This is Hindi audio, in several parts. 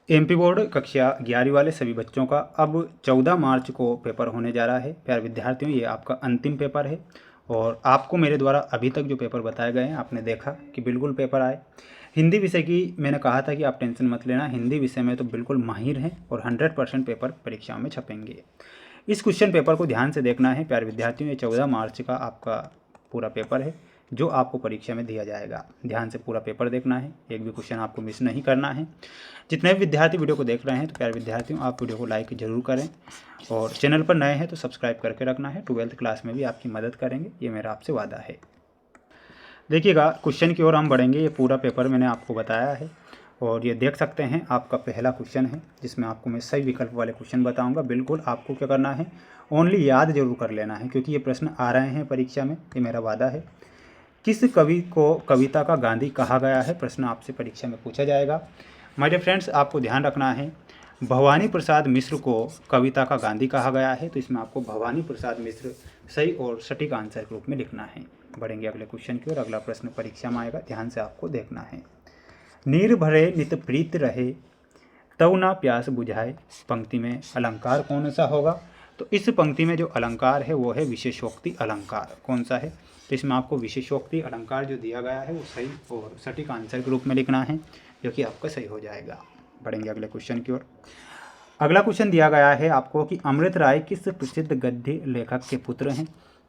एमपी बोर्ड कक्षा 11वीं वाले सभी बच्चों का अब 14 मार्च को पेपर होने जा रहा है। प्यारे विद्यार्थियों, ये आपका अंतिम पेपर है और आपको मेरे द्वारा अभी तक जो पेपर बताए गए हैं आपने देखा कि बिल्कुल पेपर आए। हिंदी विषय की मैंने कहा था कि आप टेंशन मत लेना, हिंदी विषय में तो बिल्कुल माहिर हैं और 100% पेपर परीक्षाओं में छपेंगे। इस क्वेश्चन पेपर को ध्यान से देखना है प्यारे विद्यार्थियों। ये 14 मार्च का आपका पूरा पेपर है जो आपको परीक्षा में दिया जाएगा। ध्यान से पूरा पेपर देखना है, एक भी क्वेश्चन आपको मिस नहीं करना है। जितने भी विद्यार्थी वीडियो को देख रहे हैं तो प्यारे विद्यार्थियों, आप वीडियो को लाइक जरूर करें और चैनल पर नए हैं तो सब्सक्राइब करके रखना है। 12th क्लास में भी आपकी मदद करेंगे, ये मेरा आपसे वादा है। देखिएगा, क्वेश्चन की ओर हम बढ़ेंगे। ये पूरा पेपर मैंने आपको बताया है और ये देख सकते हैं आपका पहला क्वेश्चन है जिसमें आपको मैं सही विकल्प वाले क्वेश्चन बताऊंगा। बिल्कुल आपको क्या करना है, ओनली याद जरूर कर लेना है क्योंकि ये प्रश्न आ रहे हैं परीक्षा में, ये मेरा वादा है। किस कवि को कविता का गांधी कहा गया है, प्रश्न आपसे परीक्षा में पूछा जाएगा। माय डियर फ्रेंड्स, आपको ध्यान रखना है, भवानी प्रसाद मिश्र को कविता का गांधी कहा गया है, तो इसमें आपको भवानी प्रसाद मिश्र सही और सटीक आंसर के रूप में लिखना है। बढ़ेंगे अगले क्वेश्चन की ओर। अगला प्रश्न परीक्षा में आएगा, ध्यान से आपको देखना है। नीर भरे नित प्रीत रहे तव ना प्यास बुझाए, पंक्ति में अलंकार कौन सा होगा? तो इस पंक्ति में जो अलंकार है वो है विशेषोक्ति अलंकार। कौन सा है? तो इसमें आपको विशेषोक्ति अलंकार जो दिया गया है वो सही और सटीक आंसर के रूप में लिखना है, जो कि आपका सही हो जाएगा। बढ़ेंगे अगले क्वेश्चन की ओर। अगला क्वेश्चन दिया गया है आपको कि अमृत राय किस प्रसिद्ध गद्य लेखक के पुत्र हैं?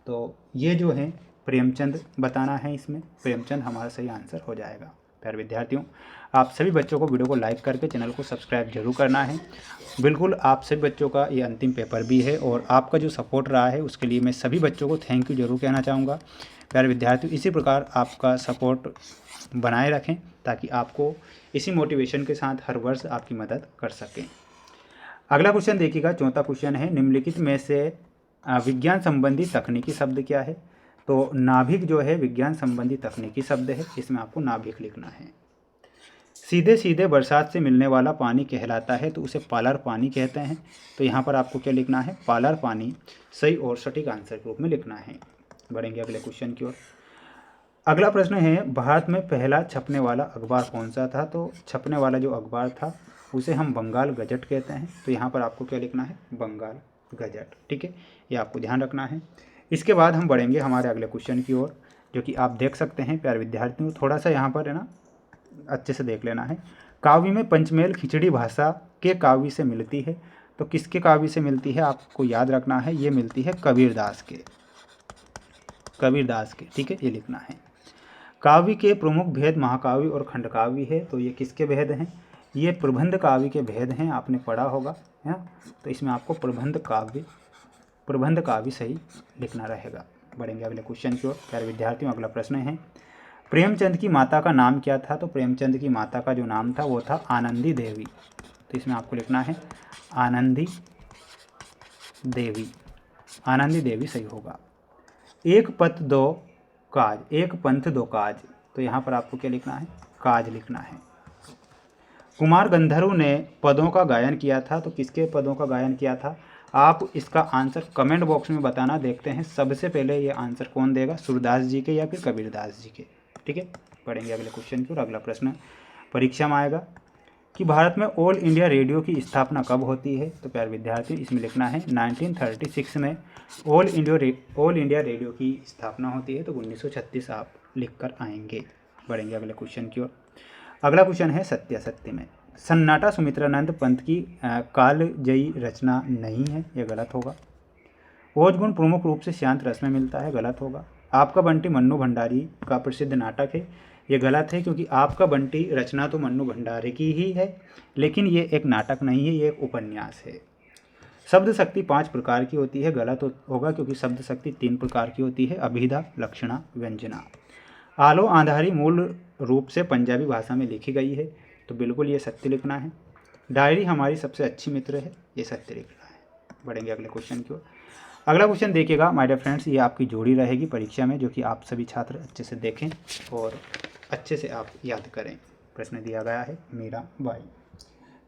तो ये जो है प्रेमचंद बताना है, इसमें प्रेमचंद हमारा सही आंसर हो जाएगा। प्यारे विद्यार्थियों, आप सभी बच्चों को वीडियो को लाइक करके चैनल को सब्सक्राइब जरूर करना है। बिल्कुल आप सभी बच्चों का ये अंतिम पेपर भी है और आपका जो सपोर्ट रहा है उसके लिए मैं सभी बच्चों को थैंक यू जरूर कहना चाहूँगा। प्यारे विद्यार्थियों, इसी प्रकार आपका सपोर्ट बनाए रखें ताकि आपको इसी मोटिवेशन के साथ हर वर्ष आपकी मदद कर सकें। अगला क्वेश्चन देखिएगा, चौथा क्वेश्चन है, निम्नलिखित में से विज्ञान संबंधी तकनीकी शब्द क्या है? तो नाभिक जो है विज्ञान संबंधी तकनीकी शब्द है, इसमें आपको नाभिक लिखना है। सीधे सीधे बरसात से मिलने वाला पानी कहलाता है तो उसे पालार पानी कहते हैं, तो यहाँ पर आपको क्या लिखना है? पालार पानी सही और सटीक आंसर के रूप में लिखना है। बढ़ेंगे अगले क्वेश्चन की ओर। अगला प्रश्न है, भारत में पहला छपने वाला अखबार कौन सा था? तो छपने वाला जो अखबार था उसे हम बंगाल गजट कहते हैं, तो यहाँ पर आपको क्या लिखना है? बंगाल गजट। ठीक है, ये आपको ध्यान रखना है। इसके बाद हम बढ़ेंगे हमारे अगले क्वेश्चन की ओर, जो कि आप देख सकते हैं प्यारे विद्यार्थियों, थोड़ा सा यहाँ पर है ना अच्छे से देख लेना है। काव्य में पंचमेल खिचड़ी भाषा के काव्य से मिलती है, तो किसके काव्य से मिलती है आपको याद रखना है? ये मिलती है कबीरदास के, कबीरदास के। ठीक है, ये लिखना है। काव्य के प्रमुख भेद महाकाव्य और खंडकाव्य है, तो ये किसके भेद हैं? ये प्रबंध काव्य के भेद हैं, आपने पढ़ा होगा है। तो इसमें आपको प्रबंध काव्य सही लिखना रहेगा। बढ़ेंगे अगले क्वेश्चन की ओर। प्यारे विद्यार्थियों, अगला प्रश्न है, प्रेमचंद की माता का नाम क्या था? तो प्रेमचंद की माता का जो नाम था वो था आनंदी देवी, तो इसमें आपको लिखना है आनंदी देवी। आनंदी देवी सही होगा। एक पथ दो काज, एक पंथ दो काज, तो यहाँ पर आपको क्या लिखना है? काज लिखना है। कुमार गंधर्व ने पदों का गायन किया था, तो किसके पदों का गायन किया था? आप इसका आंसर कमेंट बॉक्स में बताना, देखते हैं सबसे पहले ये आंसर कौन देगा, सूरदास जी के या फिर कबीरदास जी के। ठीक है, पढ़ेंगे अगले क्वेश्चन की। और अगला प्रश्न परीक्षा में आएगा कि भारत में ऑल इंडिया रेडियो की स्थापना कब होती है? तो प्यारे विद्यार्थी, इसमें लिखना है 1936 में ऑल इंडिया रेडियो की स्थापना होती है, तो 1936 आप लिख कर आएंगे। बढ़ेंगे अगले क्वेश्चन की ओर। अगला क्वेश्चन है, सत्यासत्य में सन्नाटा सुमित्रानंद पंत की कालजयी रचना नहीं है, यह गलत होगा। ओजगुण प्रमुख रूप से शांत रस में मिलता है, गलत होगा। आपका बंटी मन्नू भंडारी का प्रसिद्ध नाटक है, ये गलत है क्योंकि आपका बंटी रचना तो मन्नू भंडारी की ही है, लेकिन ये एक नाटक नहीं है, ये एक उपन्यास है। शब्द शक्ति 5 प्रकार की होती है, गलत होगा क्योंकि शब्द शक्ति 3 प्रकार की होती है, अभिधा, लक्षणा, व्यंजना। आलो आंधारी मूल रूप से पंजाबी भाषा में लिखी गई है, तो बिल्कुल ये सत्य लिखना है। डायरी हमारी सबसे अच्छी मित्र है, ये सत्य लिखना है। बढ़ेंगे अगले क्वेश्चन की ओर। अगला क्वेश्चन देखिएगा माय डियर फ्रेंड्स, ये आपकी जोड़ी रहेगी परीक्षा में, जो कि आप सभी छात्र अच्छे से देखें और अच्छे से आप याद करें। प्रश्न दिया गया है मीराबाई।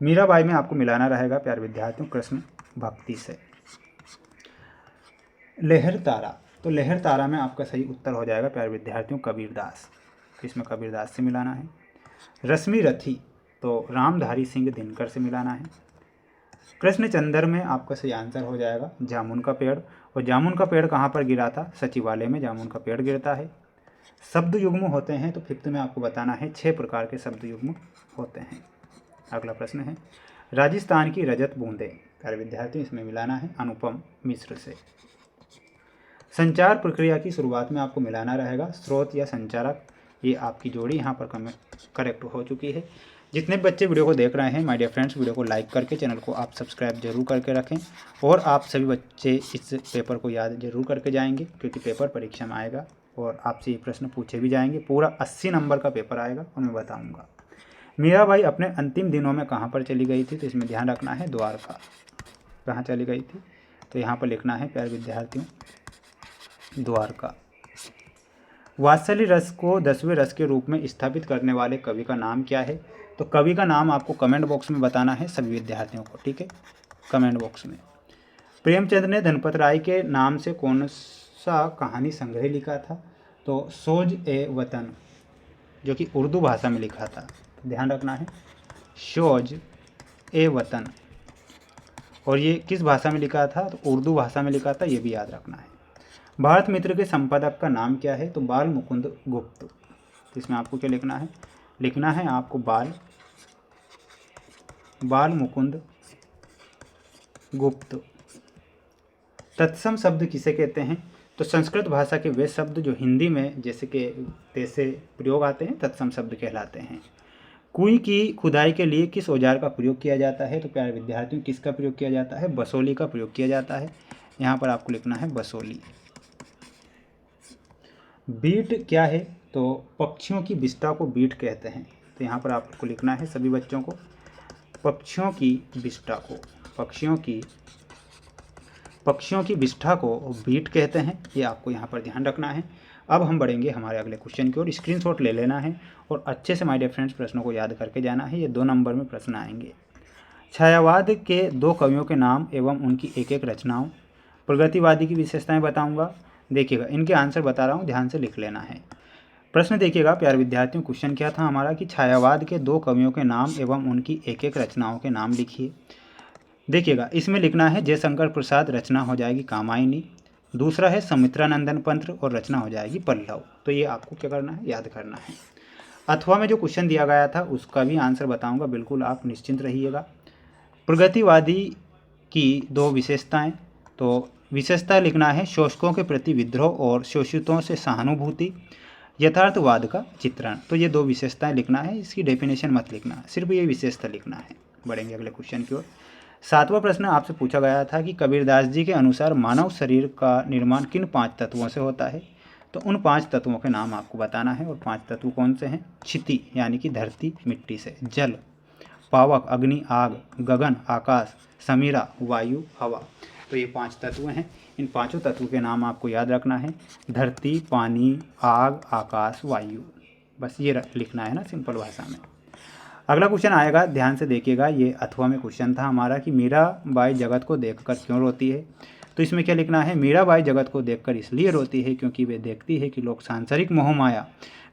मीराबाई में आपको मिलाना रहेगा प्यारे विद्यार्थियों कृष्ण भक्ति से। लहर तारा, तो लहर तारा में आपका सही उत्तर हो जाएगा प्यारे विद्यार्थियों कबीरदास, इसमें कबीरदास से मिलाना है। रश्मि रथी, तो रामधारी सिंह दिनकर से मिलाना है। कृष्णचंद्र में आपका सही आंसर हो जाएगा जामुन का पेड़। और जामुन का पेड़ कहाँ पर गिरा था? सचिवालय में जामुन का पेड़ गिरता है। शब्द युग्म होते हैं तो फिफ्थ में आपको बताना है 6 प्रकार के शब्द युग्म होते हैं। अगला प्रश्न है राजस्थान की रजत बूंदे, प्यारे विद्यार्थी इसमें मिलाना है अनुपम मिश्र से। संचार प्रक्रिया की शुरुआत में आपको मिलाना रहेगा स्रोत या संचारक, ये आपकी जोड़ी यहाँ पर करेक्ट हो चुकी है। जितने बच्चे वीडियो को देख रहे हैं माय डियर फ्रेंड्स, वीडियो को लाइक करके चैनल को आप सब्सक्राइब जरूर करके रखें और आप सभी बच्चे इस पेपर को याद जरूर करके जाएंगे, क्योंकि पेपर परीक्षा में आएगा और आपसे ये प्रश्न पूछे भी जाएंगे। पूरा 80 नंबर का पेपर आएगा और मैं बताऊँगा। मीराबाई अपने अंतिम दिनों में कहाँ पर चली गई थी? तो इसमें ध्यान रखना है द्वारका। कहाँ चली गई थी? तो यहाँ पर लिखना है प्यारे विद्यार्थियों द्वारका। वात्सल्य रस को 10वें रस के रूप में स्थापित करने वाले कवि का नाम क्या है? तो कवि का नाम आपको कमेंट बॉक्स में बताना है सभी विद्यार्थियों को, ठीक है, कमेंट बॉक्स में। प्रेमचंद ने धनपत राय के नाम से कौन सा कहानी संग्रह लिखा था? तो सोज ए वतन, जो कि उर्दू भाषा में लिखा था। तो ध्यान रखना है सोज ए वतन। और ये किस भाषा में लिखा था? तो उर्दू भाषा में लिखा था, ये भी याद रखना है। भारत मित्र के संपादक का नाम क्या है? तो बाल मुकुंद गुप्त। तो इसमें आपको क्या लिखना है? लिखना है आपको बाल मुकुंद गुप्त। तत्सम शब्द किसे कहते हैं? तो संस्कृत भाषा के वे शब्द जो हिंदी में जैसे प्रयोग आते हैं तत्सम शब्द कहलाते हैं। कुएं की खुदाई के लिए किस औजार का प्रयोग किया जाता है? तो प्यारे विद्यार्थियों किसका प्रयोग किया जाता है? बसोली का प्रयोग किया जाता है। यहाँ पर आपको लिखना है बसोली। बीट क्या है? तो पक्षियों की विष्ठा को बीट कहते हैं। तो यहाँ पर आपको लिखना है सभी बच्चों को पक्षियों की विष्ठा को, पक्षियों की विष्ठा को बीट कहते हैं। ये आपको यहाँ पर ध्यान रखना है। अब हम बढ़ेंगे हमारे अगले क्वेश्चन की ओर। स्क्रीनशॉट ले लेना है और अच्छे से माय डियर फ्रेंड्स प्रश्नों को याद करके जाना है। ये 2 नंबर में प्रश्न आएंगे। छायावाद के 2 कवियों के नाम एवं उनकी एक एक रचनाओं। प्रगतिवादी की विशेषताएं बताऊंगा। देखिएगा इनके आंसर बता रहा हूँ, ध्यान से लिख लेना है। प्रश्न देखिएगा प्यारे विद्यार्थियों, क्वेश्चन क्या था हमारा कि छायावाद के 2 कवियों के नाम एवं उनकी एक एक रचनाओं के नाम लिखिए। देखिएगा इसमें लिखना है जयशंकर प्रसाद, रचना हो जाएगी कामायनी। दूसरा है सुमित्रानंदन पंत और रचना हो जाएगी पल्लव। तो ये आपको क्या करना है? याद करना है। अथवा में जो क्वेश्चन दिया गया था उसका भी आंसर बताऊंगा, बिल्कुल आप निश्चिंत रहिएगा। प्रगतिवादी की 2 विशेषताएं, तो विशेषता लिखना है शोषकों के प्रति विद्रोह और शोषितों से सहानुभूति, यथार्थवाद का चित्रण। तो ये 2 विशेषताएं लिखना है, इसकी डेफिनेशन मत लिखना, सिर्फ ये विशेषता लिखना है। बढ़ेंगे अगले क्वेश्चन की ओर। 7वां प्रश्न आपसे पूछा गया था कि कबीरदास जी के अनुसार मानव शरीर का निर्माण किन 5 तत्वों से होता है? तो उन 5 तत्वों के नाम आपको बताना है। और 5 तत्व कौन से हैं? क्षिति यानी कि धरती मिट्टी से, जल, पावक अग्नि आग, गगन आकाश, समीरा वायु हवा। तो ये 5 तत्व हैं। इन 5 तत्वों के नाम आपको याद रखना है, धरती, पानी, आग, आकाश, वायु। बस ये लिखना है ना सिंपल भाषा में। अगला क्वेश्चन आएगा, ध्यान से देखिएगा। ये अथवा में क्वेश्चन था हमारा कि मीराबाई जगत को देखकर क्यों रोती है? तो इसमें क्या लिखना है? मीराबाई जगत को देखकर इसलिए रोती है क्योंकि वे देखती है कि लोग सांसारिक मोह माया,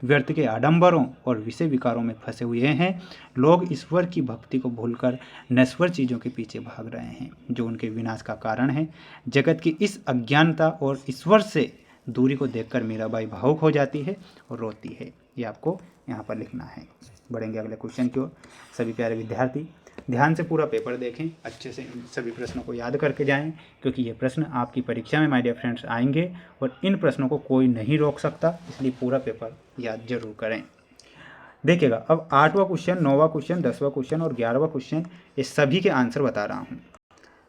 व्यर्थ के आडंबरों और विषय विकारों में फंसे हुए हैं। लोग ईश्वर की भक्ति को भूलकर नश्वर चीज़ों के पीछे भाग रहे हैं, जो उनके विनाश का कारण है। जगत की इस अज्ञानता और ईश्वर से दूरी को देखकर मीराबाई भावुक हो जाती है और रोती है। ये आपको यहाँ पर लिखना है। बढ़ेंगे अगले क्वेश्चन की ओर। सभी प्यारे विद्यार्थी ध्यान से पूरा पेपर देखें, अच्छे से इन सभी प्रश्नों को याद करके जाएं, क्योंकि ये प्रश्न आपकी परीक्षा में माय डियर फ्रेंड्स आएंगे और इन प्रश्नों को कोई नहीं रोक सकता, इसलिए पूरा पेपर याद जरूर करें। देखिएगा अब 8वां क्वेश्चन, 9वां क्वेश्चन, 10वां क्वेश्चन और 11वां क्वेश्चन, ये सभी के आंसर बता रहा हूँ।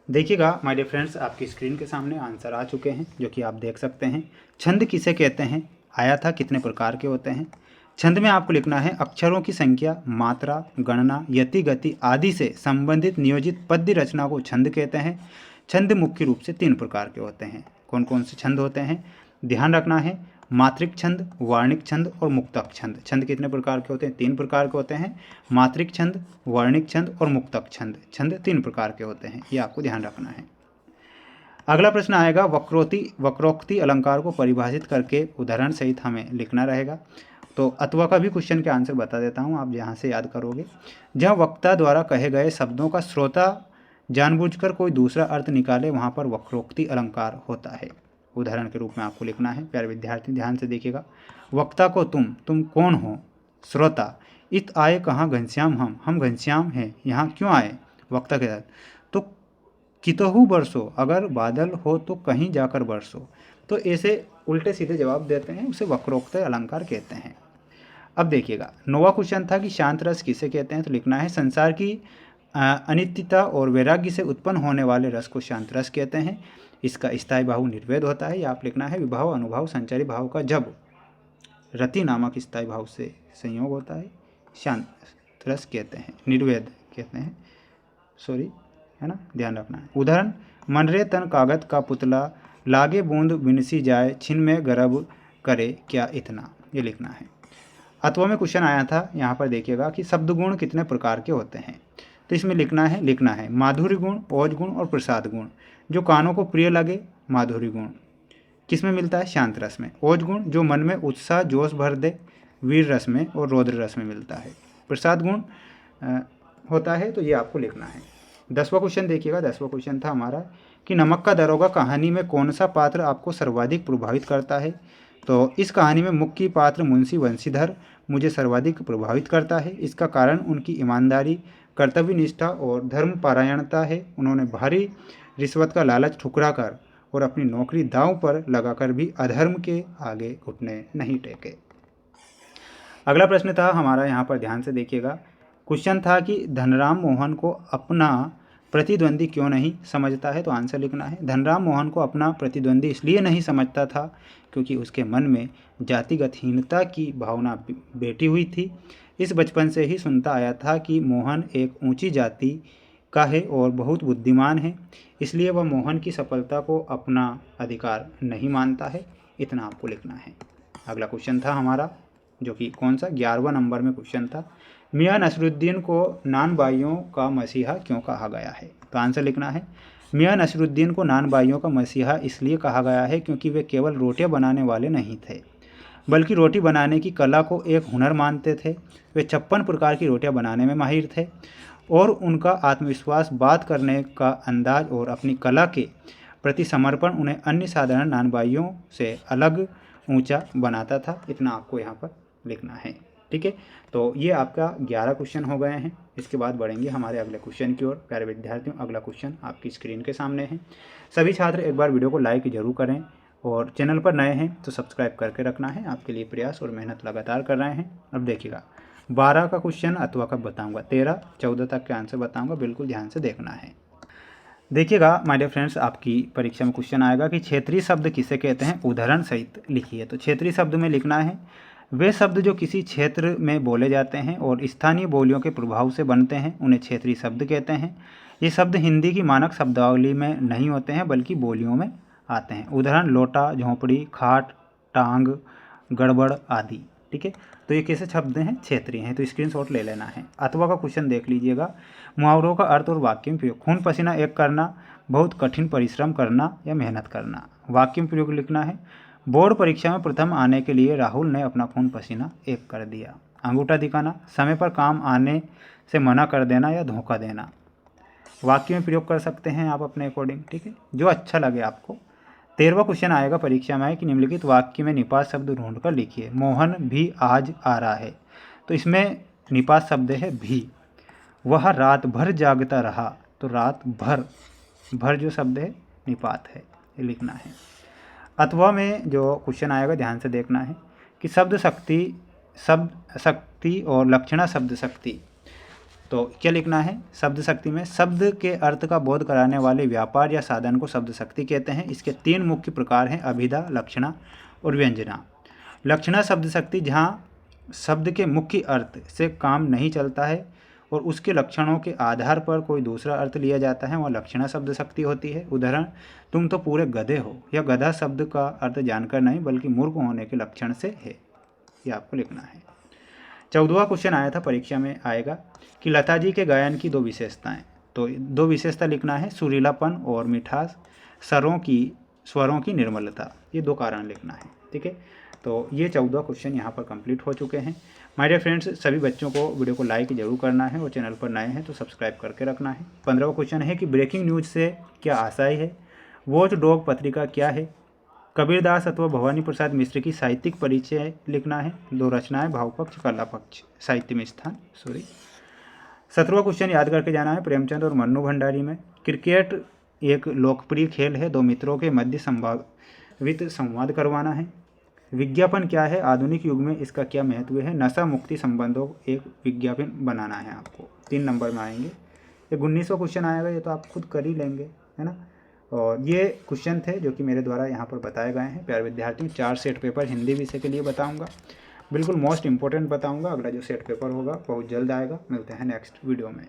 देखिएगा माय डियर फ्रेंड्स, आपकी स्क्रीन के सामने आंसर आ चुके हैं जो कि आप देख सकते हैं। छंद किसे कहते हैं? आया था, कितने प्रकार के होते हैं? छंद में आपको लिखना है अक्षरों की संख्या, मात्रा, गणना, यति, गति आदि से संबंधित नियोजित पद्य रचना को छंद कहते हैं। छंद मुख्य रूप से 3 प्रकार के होते हैं। कौन कौन से छंद होते हैं? ध्यान रखना है, मात्रिक छंद, वर्णिक छंद और मुक्तक छंद। छंद कितने प्रकार के होते हैं? 3 प्रकार के होते हैं, मात्रिक छंद, वर्णिक छंद और मुक्तक छंद। छंद 3 प्रकार के होते हैं, ये आपको ध्यान रखना है। अगला प्रश्न आएगा, वक्रोक्ति अलंकार को परिभाषित करके उदाहरण सहित हमें लिखना रहेगा। तो अथवा का भी क्वेश्चन के आंसर बता देता हूँ, आप यहाँ से याद करोगे। जहाँ वक्ता द्वारा कहे गए शब्दों का श्रोता जानबूझकर कोई दूसरा अर्थ निकाले वहाँ पर वक्रोक्ति अलंकार होता है। उदाहरण के रूप में आपको लिखना है। प्यारे विद्यार्थी ध्यान से देखिएगा। वक्ता को तुम कौन हो? श्रोता इत आए कहाँ घनश्याम हम घनश्याम हैं, यहाँ क्यों आए? वक्ता के साथ तो कितहु बरसो, अगर बादल हो तो कहीं जाकर बरसो। तो ऐसे उल्टे सीधे जवाब देते हैं, उसे वक्रोक्त अलंकार कहते हैं। अब देखिएगा, नौवां क्वेश्चन था कि शांत रस किसे कहते हैं? तो लिखना है संसार की अनित्यता और वैराग्य से उत्पन्न होने वाले रस को शांत रस कहते हैं। इसका स्थायी भाव निर्वेद होता है। या आप लिखना है विभाव अनुभाव संचारी भाव का जब रति नामक स्थायी भाव से संयोग होता है शांत रस कहते हैं, निर्वेद कहते हैं, सॉरी, है ना, ध्यान रखना है। उदाहरण, मनरे तन कागज का पुतला, लागे बूंद बिनसी जाए, छिन में गर्भ करे क्या इतना, ये लिखना है। अथवा में क्वेश्चन आया था, यहाँ पर देखिएगा कि शब्द गुण कितने प्रकार के होते हैं। तो इसमें लिखना है माधुर्य गुण, ओज गुण और प्रसाद गुण। जो कानों को प्रिय लगे माधुर्य गुण किस में मिलता है? शांत रस में। ओज गुण जो मन में उत्साह जोश भर दे वीर रस में और रौद्र रस में मिलता है। प्रसाद गुण होता है, तो ये आपको लिखना है। 10वां क्वेश्चन देखिएगा। 10वां क्वेश्चन था हमारा कि नमक का दरोगा कहानी में कौन सा पात्र आपको सर्वाधिक प्रभावित करता है? तो इस कहानी में मुख्य पात्र मुंशी वंशीधर मुझे सर्वाधिक प्रभावित करता है। इसका कारण उनकी ईमानदारी, कर्तव्य निष्ठा और धर्म पारायणता है। उन्होंने भारी रिश्वत का लालच ठुकरा कर और अपनी नौकरी दांव पर लगाकर भी अधर्म के आगे घुटने नहीं टेके। अगला प्रश्न था हमारा, यहाँ पर ध्यान से देखिएगा। क्वेश्चन था कि धनराम मोहन को अपना प्रतिद्वंदी क्यों नहीं समझता है? तो आंसर लिखना है धनराम मोहन को अपना प्रतिद्वंदी इसलिए नहीं समझता था क्योंकि उसके मन में जातिगत हीनता की भावना बैठी हुई थी। इस बचपन से ही सुनता आया था कि मोहन एक ऊंची जाति का है और बहुत बुद्धिमान है, इसलिए वह मोहन की सफलता को अपना अधिकार नहीं मानता है। इतना आपको लिखना है। अगला क्वेश्चन था हमारा, जो कि कौन सा 11वां नंबर में क्वेश्चन था, मियाँ नसरुद्दीन को नानबाइयों का मसीहा क्यों कहा गया है? तो आंसर लिखना है मियाँ नसरुद्दीन को नानबाइयों का मसीहा इसलिए कहा गया है क्योंकि वे केवल रोटियां बनाने वाले नहीं थे, बल्कि रोटी बनाने की कला को एक हुनर मानते थे। वे 56 प्रकार की रोटियां बनाने में माहिर थे और उनका आत्मविश्वास, बात करने का अंदाज और अपनी कला के प्रति समर्पण उन्हें अन्य साधारण नानबाइयों से अलग ऊंचा बनाता था। इतना आपको यहाँ पर लिखना है। ठीक है, तो ये आपका 11 क्वेश्चन हो गए हैं। इसके बाद बढ़ेंगे हमारे अगले क्वेश्चन की ओर। प्यारे विद्यार्थियों, अगला क्वेश्चन आपकी स्क्रीन के सामने है। सभी छात्र एक बार वीडियो को लाइक जरूर करें और चैनल पर नए हैं तो सब्सक्राइब करके रखना है। आपके लिए प्रयास और मेहनत लगातार कर रहे हैं। अब देखिएगा, 12 का क्वेश्चन अथवा का बताऊँगा, 13, 14 तक के आंसर बताऊँगा, बिल्कुल ध्यान से देखना है। देखिएगा माय डियर फ्रेंड्स, आपकी परीक्षा में क्वेश्चन आएगा कि क्षेत्रीय शब्द किसे कहते हैं? उदाहरण सहित लिखिए। तो क्षेत्रीय शब्द में लिखना है वे शब्द जो किसी क्षेत्र में बोले जाते हैं और स्थानीय बोलियों के प्रभाव से बनते हैं, उन्हें क्षेत्रीय शब्द कहते हैं। ये शब्द हिंदी की मानक शब्दावली में नहीं होते हैं बल्कि बोलियों में आते हैं। उदाहरण लोटा, झोंपड़ी, खाट, टांग, गड़बड़ आदि। ठीक है, तो ये कैसे शब्द हैं? क्षेत्रीय हैं। तो स्क्रीनशॉट ले लेना है। अथवा का क्वेश्चन देख लीजिएगा। मुहावरों का अर्थ और वाक्य में प्रयोग। खून पसीना एक करना, बहुत कठिन परिश्रम करना या मेहनत करना। वाक्य में प्रयोग लिखना है बोर्ड परीक्षा में प्रथम आने के लिए राहुल ने अपना खून पसीना एक कर दिया। अंगूठा दिखाना, समय पर काम आने से मना कर देना या धोखा देना। वाक्य में प्रयोग कर सकते हैं आप अपने अकॉर्डिंग। ठीक है, जो अच्छा लगे आपको। 13वां क्वेश्चन आएगा परीक्षा में कि निम्नलिखित वाक्य में निपात शब्द ढूंढ कर लिखिए। मोहन भी आज आ रहा है, तो इसमें निपात शब्द है भी। वह रात भर जागता रहा, तो रात भर जो शब्द है निपात है, ये लिखना है। अथवा में जो क्वेश्चन आएगा ध्यान से देखना है कि शब्द शक्ति और लक्षणा शब्द शक्ति। तो क्या लिखना है? शब्द शक्ति में शब्द के अर्थ का बोध कराने वाले व्यापार या साधन को शब्द शक्ति कहते हैं। इसके 3 मुख्य प्रकार हैं, अभिधा, लक्षणा और व्यंजना। लक्षणा शब्द शक्ति जहाँ शब्द के मुख्य अर्थ से काम नहीं चलता है और उसके लक्षणों के आधार पर कोई दूसरा अर्थ लिया जाता है, वह लक्षणा शब्द शक्ति होती है। उदाहरण, तुम तो पूरे गधे हो। यह गधा शब्द का अर्थ जानकर नहीं बल्कि मूर्ख होने के लक्षण से है, यह आपको लिखना है। 14वां क्वेश्चन आया था परीक्षा में, आएगा कि लता जी के गायन की 2 विशेषताएं। तो 2 विशेषता लिखना है, सुरीलापन और मिठास, स्वरों की निर्मलता। ये 2 कारण लिखना है। ठीक है, तो ये 14 क्वेश्चन यहाँ पर कंप्लीट हो चुके हैं। माय डियर फ्रेंड्स, सभी बच्चों को वीडियो को लाइक जरूर करना है और चैनल पर नए हैं तो सब्सक्राइब करके रखना है। 15वां क्वेश्चन है कि ब्रेकिंग न्यूज़ से क्या आशय है। वॉच डॉग पत्रिका क्या है। कबीरदास अथवा भवानी प्रसाद मिश्र की साहित्यिक परिचय लिखना है। 2 रचनाएं, भावपक्ष, कला पक्ष, साहित्य में स्थान। 17वां क्वेश्चन याद करके जाना है। प्रेमचंद और मन्नू भंडारी में क्रिकेट एक लोकप्रिय खेल है, 2 मित्रों के मध्य संभावित संवाद करवाना है। विज्ञापन क्या है, आधुनिक युग में इसका क्या महत्व है। नशा मुक्ति संबंधों एक विज्ञापन बनाना है आपको। 3 नंबर में आएंगे। ये 19वां क्वेश्चन आएगा, ये तो आप खुद कर ही लेंगे, है ना। और ये क्वेश्चन थे जो कि मेरे द्वारा यहाँ पर बताए गए हैं। प्यारे विद्यार्थियों, 4 सेट पेपर हिंदी विषय के लिए बताऊँगा, बिल्कुल मोस्ट इंपॉर्टेंट बताऊँगा। अगला जो सेट पेपर होगा बहुत जल्द आएगा। मिलते हैं नेक्स्ट वीडियो में।